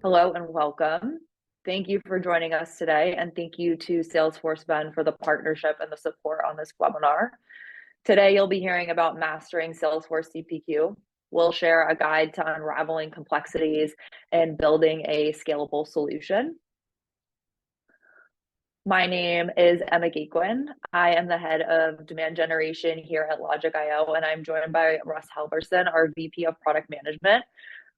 Hello and welcome. Thank you for joining us today, and thank you to Salesforce Ben for the partnership and the support on this webinar. Today, you'll be hearing about mastering Salesforce CPQ. We'll share a guide to unraveling complexities and building a scalable solution. My name is Emma Gaquin. I am the head of demand generation here at Logic.io, and I'm joined by Russ Galvorson, our VP of product management.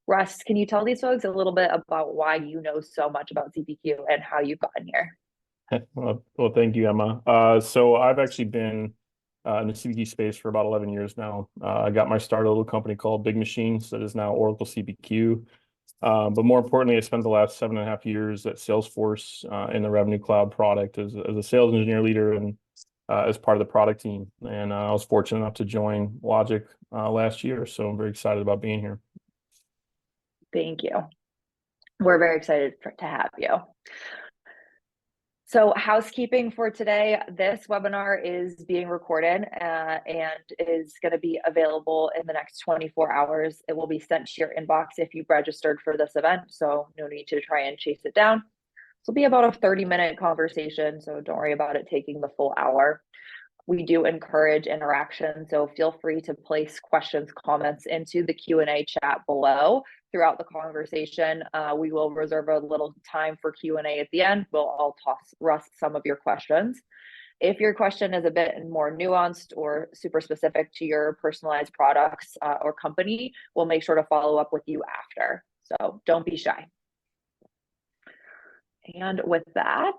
Russ, can you tell these folks a little bit about why you know so much about CPQ and how you've gotten here? Well, thank you, Emma. So I've actually been in the CPQ space for about 11 years now. I got my start at a little company called Big Machines that is now Oracle CPQ. But more importantly, I spent the last 7.5 years at Salesforce in the Revenue Cloud product as a sales engineer leader and as part of the product team. And I was fortunate enough to join Logic last year. So I'm very excited about being here. Thank you. We're very excited to have you. So housekeeping for today, this webinar is being recorded and is going to be available in the next 24 hours. It will be sent to your inbox if you've registered for this event, so no need to try and chase it down. This will be about a 30-minute conversation, so don't worry about it taking the full hour. We do encourage interaction, so feel free to place questions, comments into the Q&A chat below throughout the conversation. We will reserve a little time for Q&A at the end. We'll all toss Russ some of your questions. If your question is a bit more nuanced or super specific to your personalized products or company, we'll make sure to follow up with you after. So don't be shy. And with that,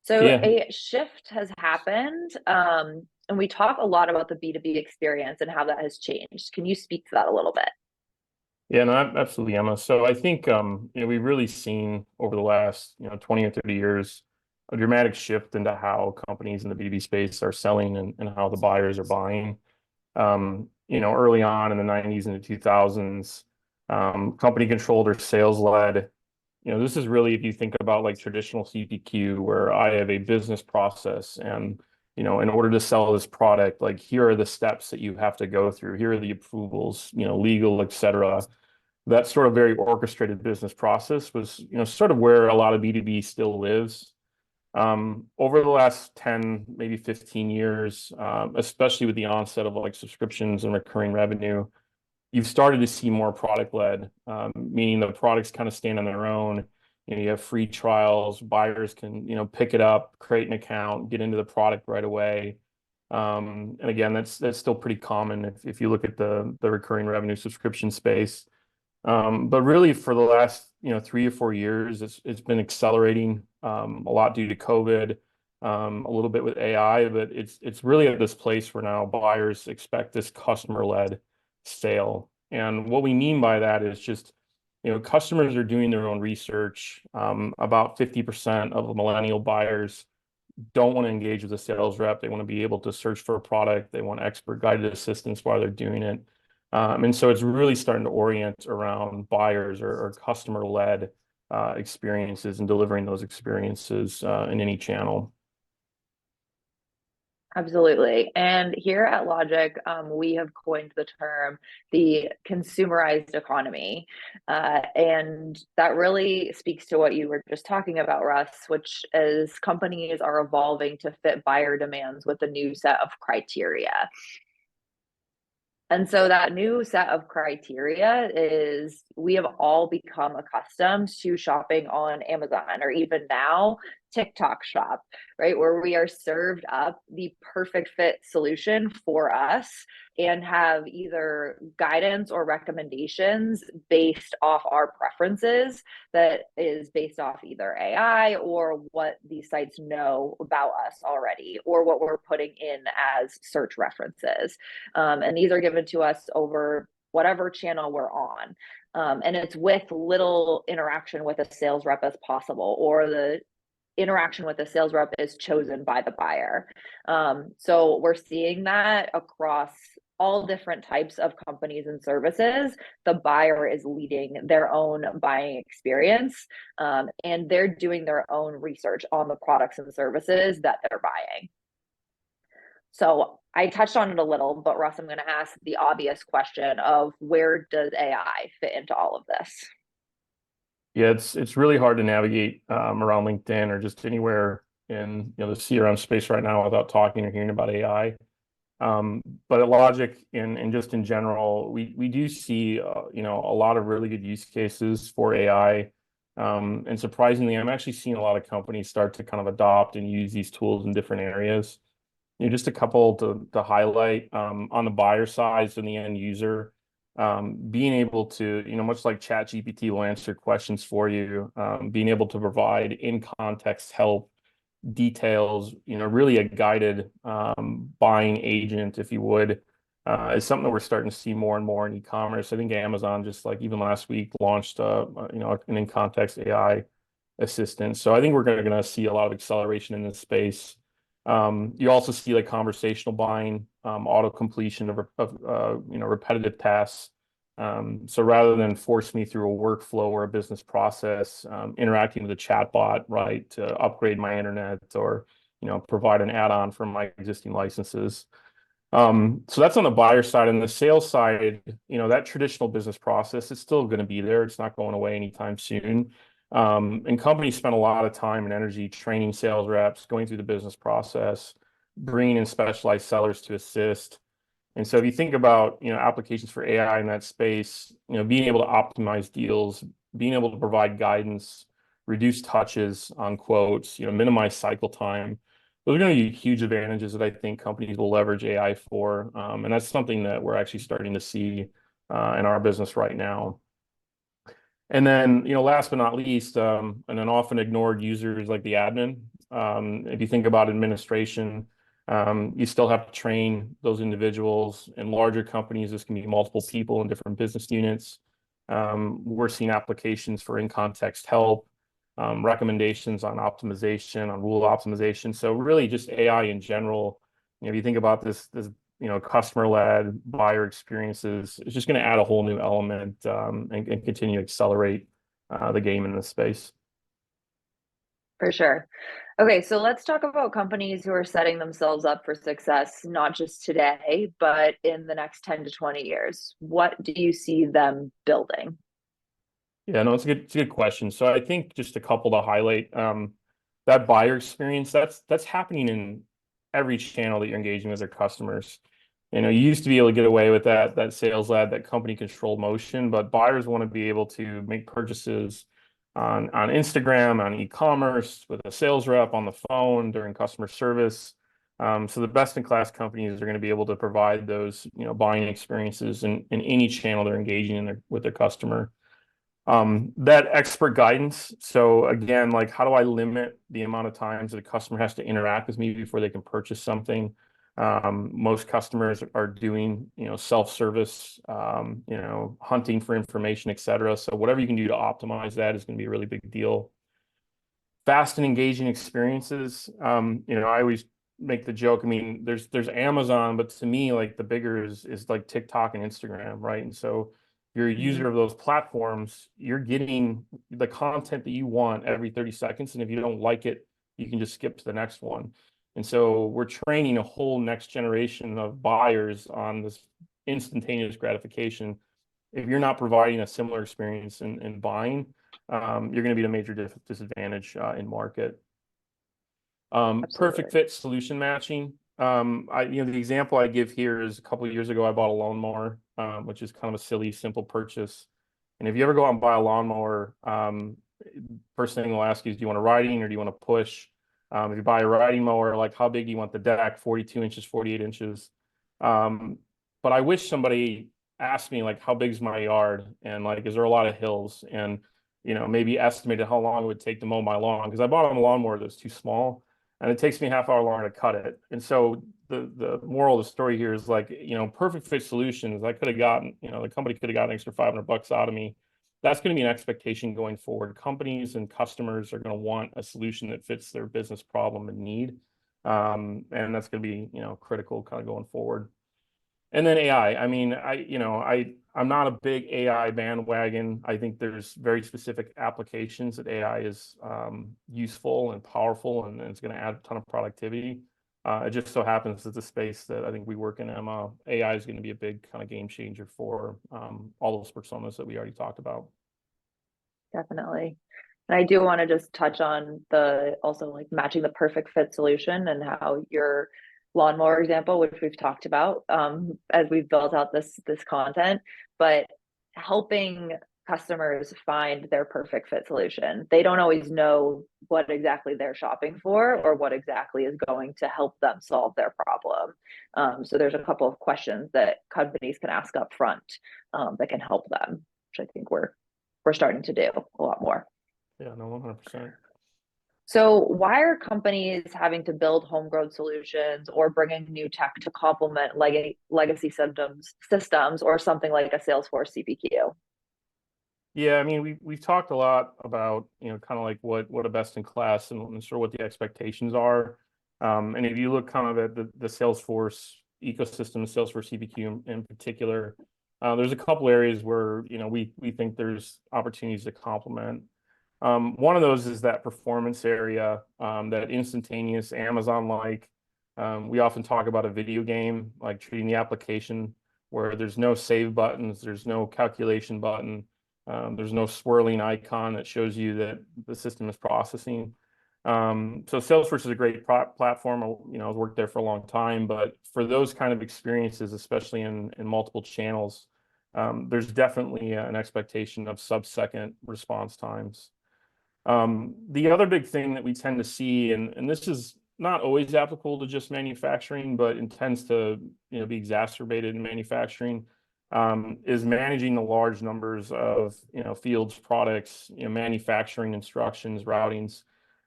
a shift has happened, and we talk a lot about the B2B experience and how that has changed. Can you speak to that a little bit? Yeah, no, absolutely, Emma. So I think we've really seen over the last 20 or 30 years a dramatic shift into how companies in the B2B space are selling and how the buyers are buying. Early on in the 90s and the 2000s, company controlled or sales led. This is really, if you think about like traditional CPQ, where I have a business process and, in order to sell this product, like here are the steps that you have to go through. Here are the approvals, legal, et cetera. That sort of very orchestrated business process was, sort of where a lot of B2B still lives. Over the last 10, maybe 15 years, especially with the onset of like subscriptions and recurring revenue, you've started to see more product-led, meaning the products kind of stand on their own. You have free trials, buyers can, pick it up, create an account, get into the product right away. And again, that's still pretty common if you look at the recurring revenue subscription space. But really for the last, 3 or 4 years, it's been accelerating a lot due to COVID, a little bit with AI, but it's really at this place where now buyers expect this customer-led sale. And what we mean by that is just, customers are doing their own research. About 50% of the millennial buyers don't want to engage with a sales rep. They want to be able to search for a product. They want expert guided assistance while they're doing it. And so it's really starting to orient around buyers or customer-led experiences and delivering those experiences in any channel. Absolutely. And here at Logic, we have coined the term the consumerized economy. And that really speaks to what you were just talking about, Russ, which is companies are evolving to fit buyer demands with a new set of criteria. And so that new set of criteria is we have all become accustomed to shopping on Amazon or even now TikTok shop, right? Where we are served up the perfect fit solution for us and have either guidance or recommendations based off our preferences that is based off either AI or what these sites know about us already or what we're putting in as search references. And these are given to us over whatever channel we're on. And it's with little interaction with a sales rep as possible, or the interaction with the sales rep is chosen by the buyer. So we're seeing that across all different types of companies and services. The buyer is leading their own buying experience, and they're doing their own research on the products and services that they're buying. So I touched on it a little, but Russ, I'm going to ask the obvious question of where does AI fit into all of this? Yeah, it's really hard to navigate around LinkedIn or just anywhere in the CRM space right now without talking or hearing about AI. But at Logic and just in general, we do see a lot of really good use cases for AI. And surprisingly, I'm actually seeing a lot of companies start to kind of adopt and use these tools in different areas. Just a couple to highlight on the buyer side and the end user, being able to, much like ChatGPT will answer questions for you, being able to provide in context help, details, really a guided buying agent, if you would, is something that we're starting to see more and more in e-commerce. I think Amazon just like even last week launched, an in context AI assistant. So I think we're going to see a lot of acceleration in this space. You also see like conversational buying, auto completion of repetitive tasks. So rather than force me through a workflow or a business process, interacting with a chatbot, right, to upgrade my internet or provide an add-on for my existing licenses. So that's on the buyer side. And the sales side, that traditional business process is still going to be there. It's not going away anytime soon. And companies spend a lot of time and energy training sales reps, going through the business process, bringing in specialized sellers to assist. And so if you think about, applications for AI in that space, being able to optimize deals, being able to provide guidance, reduce touches on quotes, minimize cycle time, those are going to be huge advantages that I think companies will leverage AI for. And that's something that we're actually starting to see in our business right now. And then, last but not least, and an often ignored user is like the admin. If you think about administration, you still have to train those individuals. In larger companies, this can be multiple people in different business units. We're seeing applications for in-context help, recommendations on optimization, on rule optimization. So really just AI in general. If you think about this customer-led buyer experiences, it's just going to add a whole new element and continue to accelerate the game in this space. For sure. Okay, so let's talk about companies who are setting themselves up for success, not just today, but in the next 10 to 20 years. What do you see them building? Yeah, no, it's a good question. So I think just a couple to highlight, that buyer experience, that's happening in every channel that you're engaging with their customers. You used to be able to get away with that sales led, that company controlled motion, but buyers want to be able to make purchases on Instagram, on e-commerce, with a sales rep on the phone during customer service. So the best in class companies are going to be able to provide those, buying experiences in any channel they're engaging in with their customer. That expert guidance. So again, like how do I limit the amount of times that a customer has to interact with me before they can purchase something? Most customers are doing, self-service, hunting for information, et cetera. So whatever you can do to optimize that is going to be a really big deal. Fast and engaging experiences. I always make the joke. I mean, there's Amazon, but to me, like the bigger is like TikTok and Instagram, right? And so you're a user of those platforms, you're getting the content that you want every 30 seconds. And if you don't like it, you can just skip to the next one. And so we're training a whole next generation of buyers on this instantaneous gratification. If you're not providing a similar experience in buying, you're going to be at a major disadvantage in market. Perfect Absolutely. fit solution matching. The example I give here is a couple of years ago, I bought a lawnmower, which is kind of a silly, simple purchase. And if you ever go out and buy a lawnmower, first thing they'll ask you is, do you want a riding or do you want to push? If you buy a riding mower, like how big do you want the deck? 42 inches, 48 inches. But I wish somebody asked me like, how big is my yard? And like, is there a lot of hills? And, maybe estimated how long it would take to mow my lawn. Because I bought a lawnmower that was too small and it takes me half hour longer to cut it. And so the moral of the story here is like, perfect fit solutions. I could have gotten, the company could have gotten an extra $500 out of me. That's going to be an expectation going forward. Companies and customers are going to want a solution that fits their business problem and need. And that's going to be, critical kind of going forward. And then AI. I mean, I'm not a big AI bandwagon. I think there's very specific applications that AI is useful and powerful, and it's going to add a ton of productivity. It just so happens that the space that I think we work in, Emma, AI is going to be a big kind of game changer for all those personas that we already talked about. Definitely. And I do want to just touch on the also like matching the perfect fit solution and how your lawnmower example, which we've talked about as we've built out this content, but helping customers find their perfect fit solution. They don't always know what exactly they're shopping for or what exactly is going to help them solve their problem. So there's a couple of questions that companies can ask up front that can help them, which I think we're starting to do a lot more. Yeah, no, 100%. So why are companies having to build homegrown solutions or bringing new tech to complement legacy systems or something like a Salesforce CPQ? Yeah, I mean, we've talked a lot about, kind of like what a best in class and sort of what the expectations are. And if you look kind of at the Salesforce ecosystem, Salesforce CPQ in particular, there's a couple areas where, we think there's opportunities to complement. One of those is that performance area, that instantaneous Amazon-like. We often talk about a video game, like treating the application where there's no save buttons, there's no calculation button. There's no swirling icon that shows you that the system is processing. So Salesforce is a great platform. I've worked there for a long time, but for those kind of experiences, especially in multiple channels, there's definitely an expectation of sub-second response times. The other big thing that we tend to see, and this is not always applicable to just manufacturing, but it tends to be exacerbated in manufacturing, is managing the large numbers of fields, products, manufacturing instructions, routings.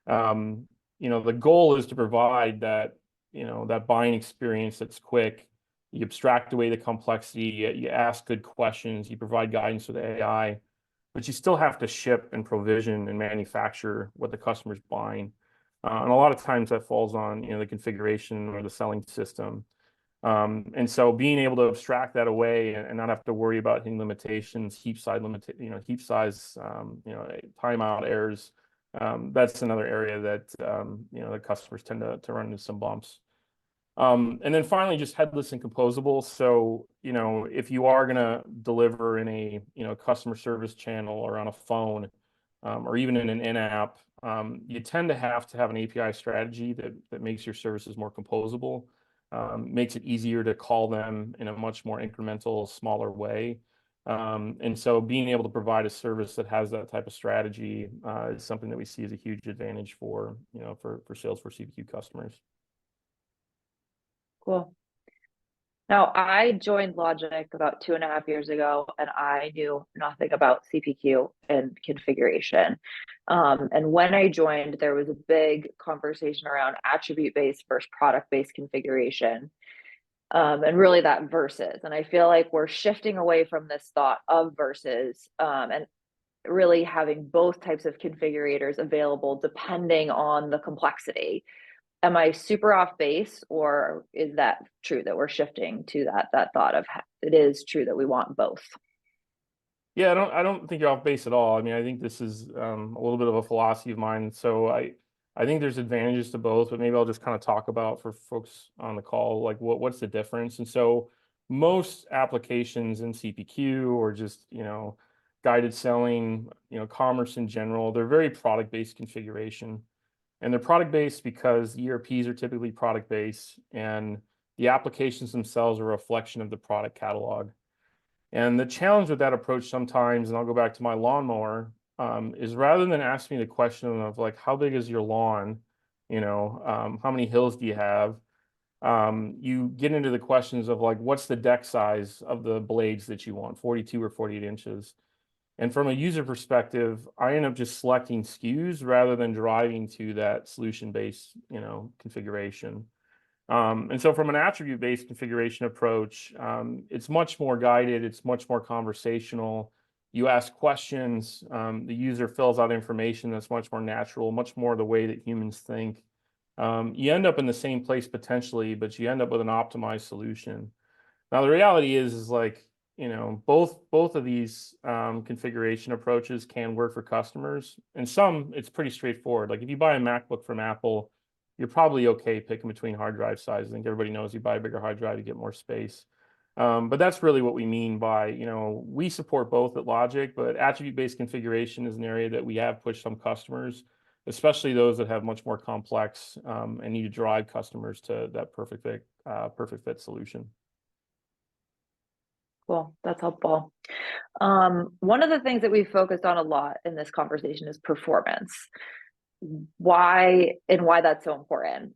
The goal is to provide that that buying experience that's quick. You abstract away the complexity, you ask good questions, you provide guidance with AI, but you still have to ship and provision and manufacture what the customer's buying. And a lot of times that falls on the configuration or the selling system. And so being able to abstract that away and not have to worry about hitting limitations, heap size, timeout errors. That's another area that the customers tend to run into some bumps. And then finally, just headless and composable. So, if you are going to deliver in a, customer service channel or on a phone, or even in an in-app, you tend to have an API strategy that makes your services more composable, makes it easier to call them in a much more incremental, smaller way. And so being able to provide a service that has that type of strategy is something that we see as a huge advantage for Salesforce CPQ customers. Cool. Now, I joined Logic about 2.5 years ago, and I knew nothing about CPQ and configuration. And when I joined, there was a big conversation around attribute-based versus product-based configuration, and really that versus. And I feel like we're shifting away from this thought of versus, and really having both types of configurators available depending on the complexity. Am I super off base, or is that true that we're shifting to that thought of it is true that we want both? Yeah, I don't think you're off base at all. I mean, I think this is a little bit of a philosophy of mine. So I think there's advantages to both, but maybe I'll just kind of talk about for folks on the call, like what's the difference. And so most applications in CPQ or just guided selling, commerce in general, they're very product-based configuration. And they're product-based because ERPs are typically product-based and the applications themselves are a reflection of the product catalog. And the challenge with that approach sometimes, and I'll go back to my lawnmower, is rather than asking me the question of like, how big is your lawn? How many hills do you have? You get into the questions of like, what's the deck size of the blades that you want, 42 or 48 inches? And from a user perspective, I end up just selecting SKUs rather than driving to that solution-based, configuration. And so from an attribute-based configuration approach, it's much more guided, it's much more conversational. You ask questions, the user fills out information that's much more natural, much more the way that humans think. You end up in the same place potentially, but you end up with an optimized solution. Now, the reality is like, both of these configuration approaches can work for customers. And some, it's pretty straightforward. Like if you buy a MacBook from Apple, you're probably okay picking between hard drive sizes. I think everybody knows you buy a bigger hard drive, you get more space. But that's really what we mean by, we support both at Logic, but attribute-based configuration is an area that we have pushed some customers, especially those that have much more complex and need to drive customers to that perfect fit solution. Cool, that's helpful. One of the things that we focused on a lot in this conversation is performance. Why that's so important.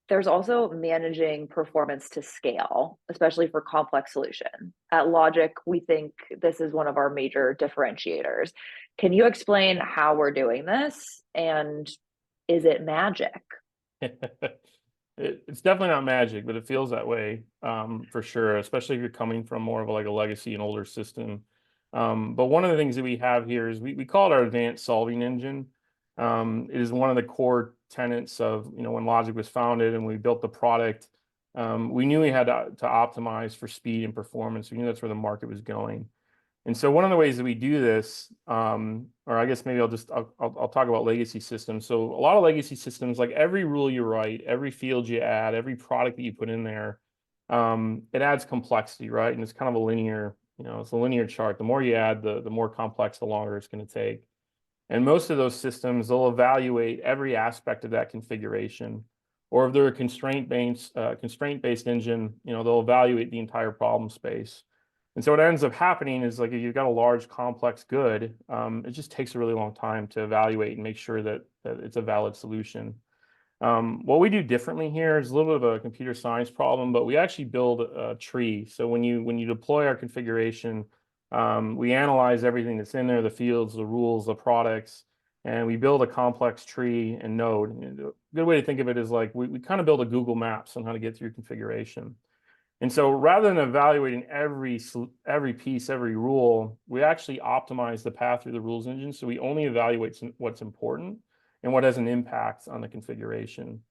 There's also managing performance to scale, especially for complex solution. At Logic, we think this is one of our major differentiators. Can you explain how we're doing this, and is it magic? It's definitely not magic, but it feels that way for sure, especially if you're coming from more of like a legacy and older system. But one of the things that we have here is we call it our advanced solving engine. It is one of the core tenets of, when Logic was founded and we built the product. We knew we had to optimize for speed and performance. We knew that's where the market was going. And so one of the ways that we do this, or I guess maybe I'll talk about legacy systems. So a lot of legacy systems, like every rule you write, every field you add, every product that you put in there, it adds complexity, right? And it's kind of a linear, it's a linear chart. The more you add, the more complex, the longer it's going to take. And most of those systems, they'll evaluate every aspect of that configuration. Or if they're a constraint-based engine, they'll evaluate the entire problem space. And so what ends up happening is, like, if you've got a large, complex good, it just takes a really long time to evaluate and make sure that it's a valid solution. What we do differently here is a little bit of a computer science problem, but we actually build a tree. So when you deploy our configuration, we analyze everything that's in there, the fields, the rules, the products, and we build a complex tree and node. And a good way to think of it is like we kind of build a Google Maps on how to get through configuration. And so rather than evaluating every piece, every rule, we actually optimize the path through the rules engine. So we only evaluate what's important and what has an impact on the configuration.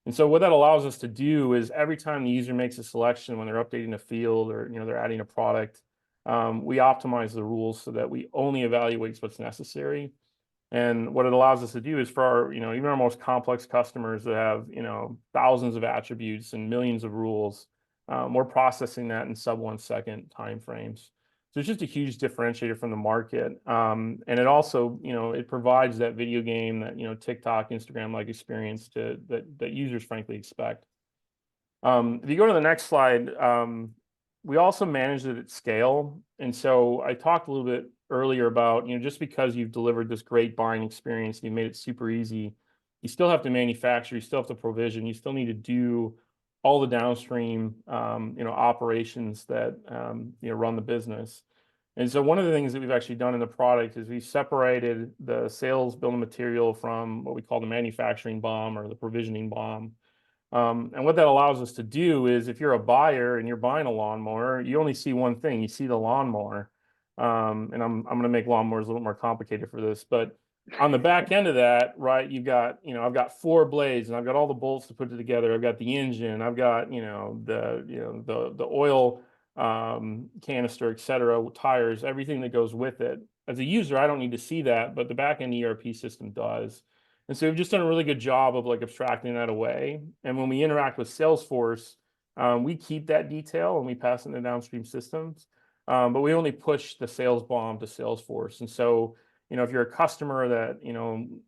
And so what that allows us to do is every time the user makes a selection, when they're updating a field or they're adding a product, we optimize the rules so that we only evaluate what's necessary. And what it allows us to do is for our, even our most complex customers that have, thousands of attributes and millions of rules, we're processing that in sub 1 second timeframes. So it's just a huge differentiator from the market. And it also, it provides that video game, that, TikTok, Instagram-like experience that users frankly expect. If you go to the next slide, we also manage it at scale. And so I talked a little bit earlier about, just because you've delivered this great buying experience, you've made it super easy, you still have to manufacture, you still have to provision, you still need to do all the downstream, operations that, run the business. And so one of the things that we've actually done in the product is we've separated the sales bill of material from what we call the manufacturing BOM or the provisioning BOM. And what that allows us to do is, if you're a buyer and you're buying a lawnmower, you only see one thing, you see the lawnmower. And I'm going to make lawnmowers a little more complicated for this, but on the back end of that, right, you've got, I've got 4 blades and I've got all the bolts to put it together. I've got the engine, I've got, the oil canister, et cetera, tires, everything that goes with it. As a user, I don't need to see that, but the back end ERP system does. And so we've just done a really good job of like abstracting that away. And when we interact with Salesforce, we keep that detail and we pass it into downstream systems. But we only push the sales BOM to Salesforce. And so, if you're a customer that,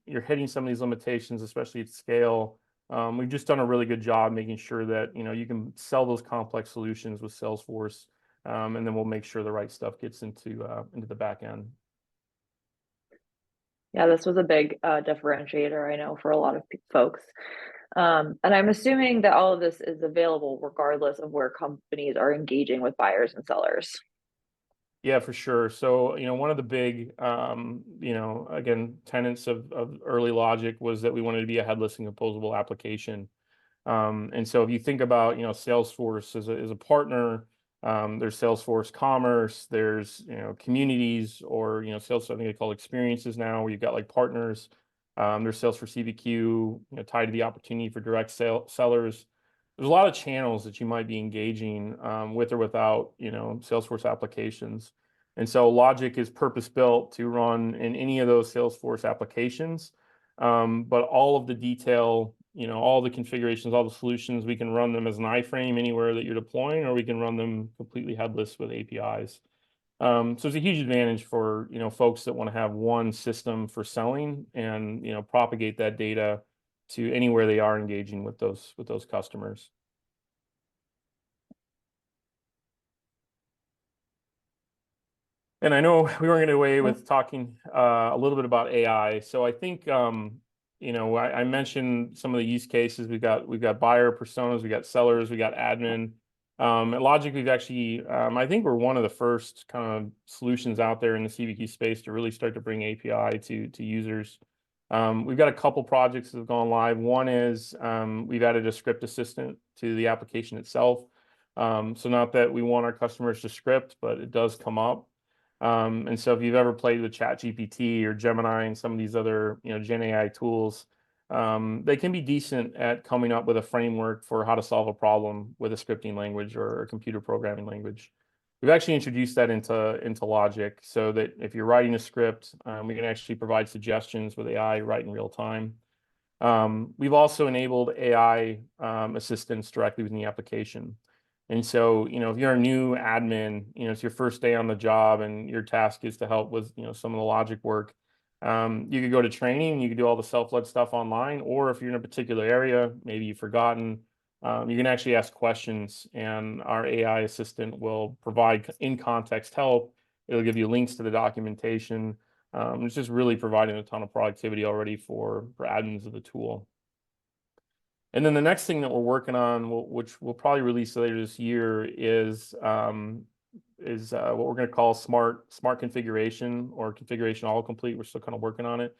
you're hitting some of these limitations, especially at scale, we've just done a really good job making sure that, you can sell those complex solutions with Salesforce. And then we'll make sure the right stuff gets into the back end. Yeah, this was a big differentiator, I know, for a lot of folks. And I'm assuming that all of this is available regardless of where companies are engaging with buyers and sellers. Yeah, for sure. So, one of the big, again, tenets of early Logic was that we wanted to be a headless and composable application. And so if you think about, Salesforce as a partner, there's Salesforce Commerce, there's, communities, or, Salesforce, I think they call experiences now, where you've got like partners. There's Salesforce CPQ, tied to the opportunity for direct sellers. There's a lot of channels that you might be engaging with or without, Salesforce applications. And so Logic is purpose-built to run in any of those Salesforce applications. But all of the detail, all the configurations, all the solutions. We can run them as an iframe anywhere that you're deploying, or we can run them completely headless with APIs. So it's a huge advantage for, folks that want to have one system for selling and, propagate that data to anywhere they are engaging with those customers. And I know we weren't going to get away with talking a little bit about AI. So I think, I mentioned some of the use cases. We've got buyer personas, we got sellers, we got admin. At Logic, we've actually, I think we're one of the first kind of solutions out there in the CPQ space to really start to bring API to users. We've got a couple projects that have gone live. One is we've added a script assistant to the application itself. So not that we want our customers to script, but it does come up. And so if you've ever played with ChatGPT or Gemini and some of these other, Gen AI tools, they can be decent at coming up with a framework for how to solve a problem with a scripting language or a computer programming language. We've actually introduced that into Logic so that if you're writing a script, we can actually provide suggestions with AI right in real time. We've also enabled AI assistance directly within the application. And so, if you're a new admin, it's your first day on the job and your task is to help with, some of the Logic work. You could go to training, you could do all the self-led stuff online, or if you're in a particular area, maybe you've forgotten, you can actually ask questions and our AI assistant will provide in-context help. It'll give you links to the documentation. It's just really providing a ton of productivity already for admins of the tool. And then the next thing that we're working on, which we'll probably release later this year, is what we're going to call smart configuration or configuration autocomplete. We're still kind of working on it.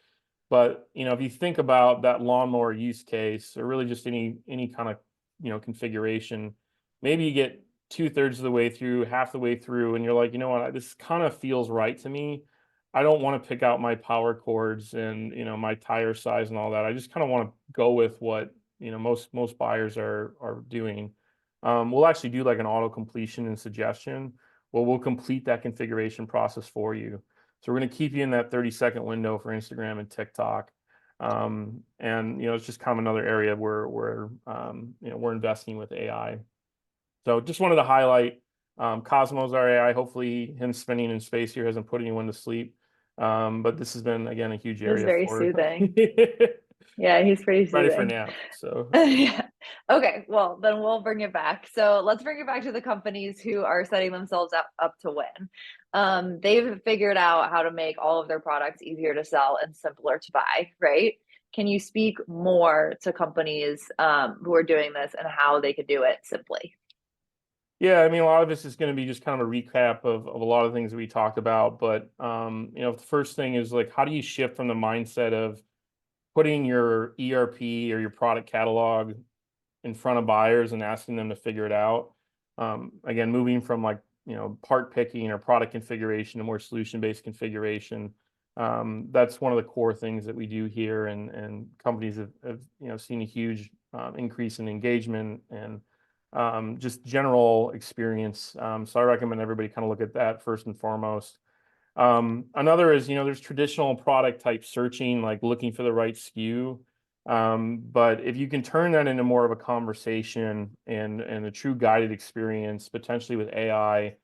But if you think about that lawnmower use case, or really just any kind of configuration, maybe you get 2/3 of the way through, half the way through, and you're like, you know what, this kind of feels right to me. I don't want to pick out my power cords and my tire size and all that. I just kind of want to go with what most buyers are doing. We'll actually do like an auto completion and suggestion. Well, we'll complete that configuration process for you. So we're going to keep you in that 30-second window for Instagram and TikTok. And it's just kind of another area where we're investing with AI. So just wanted to highlight Cosmo's our AI. Hopefully him spinning in space here hasn't put anyone to sleep. But this has been, again, a huge area. It's very soothing. Yeah, he's pretty soothing. Ready for a nap. So yeah. Okay, well, then we'll bring it back. So let's bring it back to the companies who are setting themselves up to win. They've figured out how to make all of their products easier to sell and simpler to buy, right? Can you speak more to companies who are doing this and how they could do it simply? Yeah, I mean, a lot of this is going to be just kind of a recap of a lot of things that we talked about. But, the first thing is like, how do you shift from the mindset of putting your ERP or your product catalog in front of buyers and asking them to figure it out? Again, moving from like, part picking or product configuration to more solution-based configuration. That's one of the core things that we do here, and companies have seen a huge increase in engagement and just general experience. So I recommend everybody kind of look at that first and foremost. Another is, there's traditional product type searching, like looking for the right SKU. But if you can turn that into more of a conversation and a true guided experience, potentially with AI,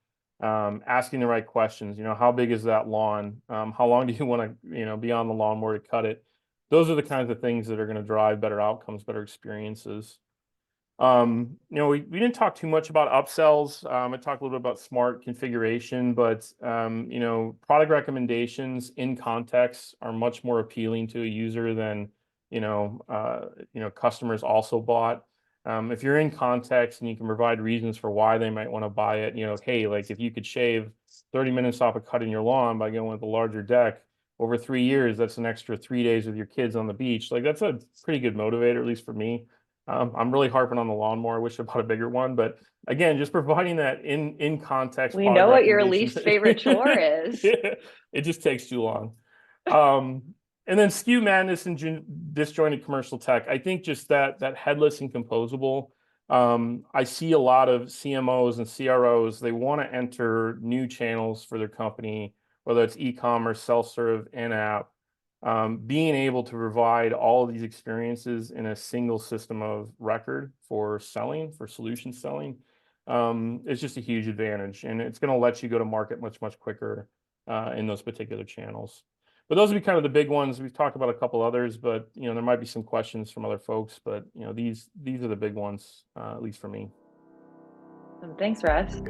asking the right questions, how big is that lawn? How long do you want to, be on the lawnmower to cut it? Those are the kinds of things that are going to drive better outcomes, better experiences. We didn't talk too much about upsells. I talked a little bit about smart configuration, but product recommendations in context are much more appealing to a user than customers also bought. If you're in context and you can provide reasons for why they might want to buy it, hey, like if you could shave 30 minutes off of cutting your lawn by going with a larger deck over 3 years, that's an extra 3 days with your kids on the beach. Like that's a pretty good motivator, at least for me. I'm really harping on the lawnmower. I wish I bought a bigger one, but again, just providing that in context. We know what your least favorite chore is. It just takes too long. And then SKU madness and disjointed commercial tech. I think just that headless and composable. I see a lot of CMOs and CROs. They want to enter new channels for their company, whether it's e-commerce, self-serve, in-app. Being able to provide all of these experiences in a single system of record for selling, for solution selling, is just a huge advantage, and it's going to let you go to market much, much quicker in those particular channels. But those would be kind of the big ones. We've talked about a couple others, but there might be some questions from other folks. But these are the big ones, at least for me. Thanks, Russ.